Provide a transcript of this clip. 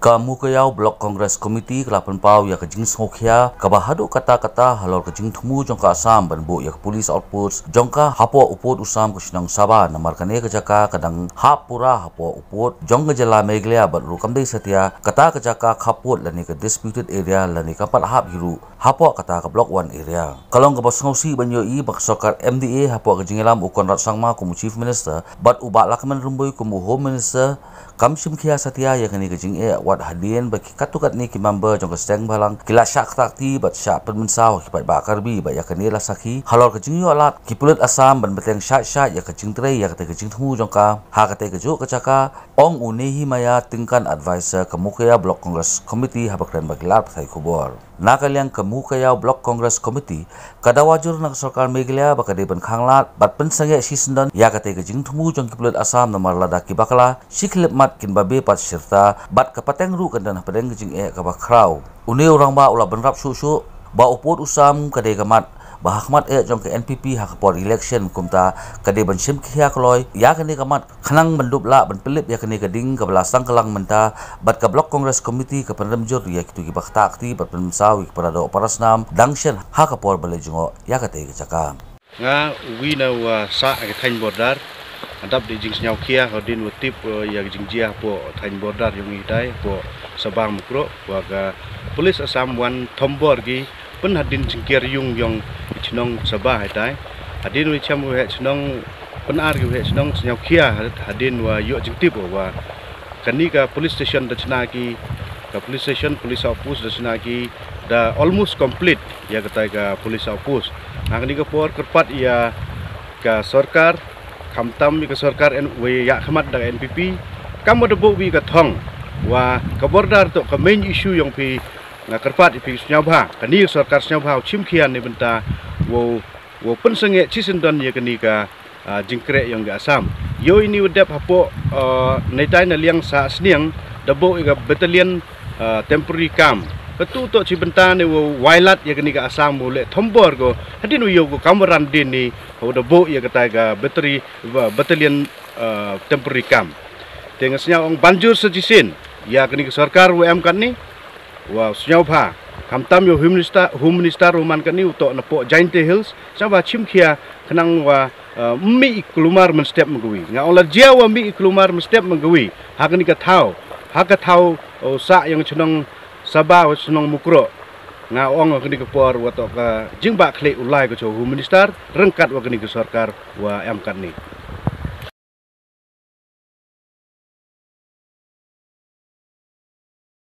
Ka Mookaiaw Block Congress Committee kelapan pau ya ke Jingthmu ka bahadu kata-kata halor ke Jingthmu jongka Assam ban Buh ya ke Police Outpost jongka hapo upod usam ke Sinang Saba namar kane ke jaka kadang hapura hapo upod jong ke jala meglia ban rukam dei setia kata ke jaka khapot lani ke disputed area lani kapat hap hiru hapo kata ke Block 1 area kalong ke basngausi ban yo i bak SORKAR MDA hapo ke Jingelam ukon rat sangma kumu Chief Minister bat ubak lakman rumbui kumu Home Minister kam simkhia setia ya kani ke Jing'e wat hadien bagi katukat ni ki member jong ke steng balang kila syak takti bat syak penmensau ki pai bakar bi ba ya kani la sakhi halor ke Jingyo alat ki pulut Assam ban beteng syak ya ke Jingtre ya ke Jingthmu jongka ha kate ke jo ke caka ong unehi maya tingkan advisor ke Mookaiaw Block Congress Committee habakren bagilar thai khobor nakaliang ke Mookaiaw Block Congress Committee kada wajur nak SORKAR meglia bakade ban khanglat bat Pynsangeh Mardor ya kate ke Jingthmu jong ki pulut Assam namar lada ki bakla siklep mat kin babe pat serta bat kapateng ru kan dan padeng Jing'e ka bakrau une orang ba ula benrap su ba upod usam kade gamat bahakmat jong ke NPP hak por election kumta kade ban sim khia kloi ya kane kamat khanang mendub la ban pelip ya kane kading ka belasang kalang menta bat ka Block Congress Committee ka pandamjor ya kitu ki bakta akti bat pensawi pada do parasnam dangshen hak por bale jongo ya kate ke caka nga wi na wa sa ke thain bordar adap di jing nyau kia hodin utip ya jingjia po thain bordar yung idai po sabang mukro wa ga Police Assam wan thombor gi pen hadin jingkir yung yong chnong Saba hatai hadin wi cham we chnong pen ar gi we chnong nyau kia hadin wa yo jingtip wa kanika police station da chna ki ka police station police outpost da chna ki da almost complete ya kata ka police outpost angni ka por kerpat ya ka SORKAR kamtam ka SORKAR en we ya khamat da NPP kam da bo wi ka thong wa ka bordar to ka main issue yang pi na kerpat pi Snyabha kani SORKAR Snyabha chimkhian ni benta wo Pynsangeh Chisindon ya kani ka jingkre yang ga Assam yo ini wedap hapo naitai na liang sa sniang da bo ka battalion temporary camp betu to cibenta ni wailat ya kani ka Assam boleh thombor go hadin yo go kamaran din ni da bo ya kata ga battalion temporary camp tengasnya ong banjur sejisin ya kani ka SORKAR WM kan ni wa Snyabha kamtam yo home minister roman kan ni uto na po Jingthmu hills saba chimkhia kenang wa mi kelumar men step mengui nga ola dia wa mi kelumar men step mengui hakani ka thau sa yang chnong Saba wa chnong mukro nga ong kani ka por wa to ka jingba khle ulai ko home minister rengkat wa kani ka SORKAR wa am kan ni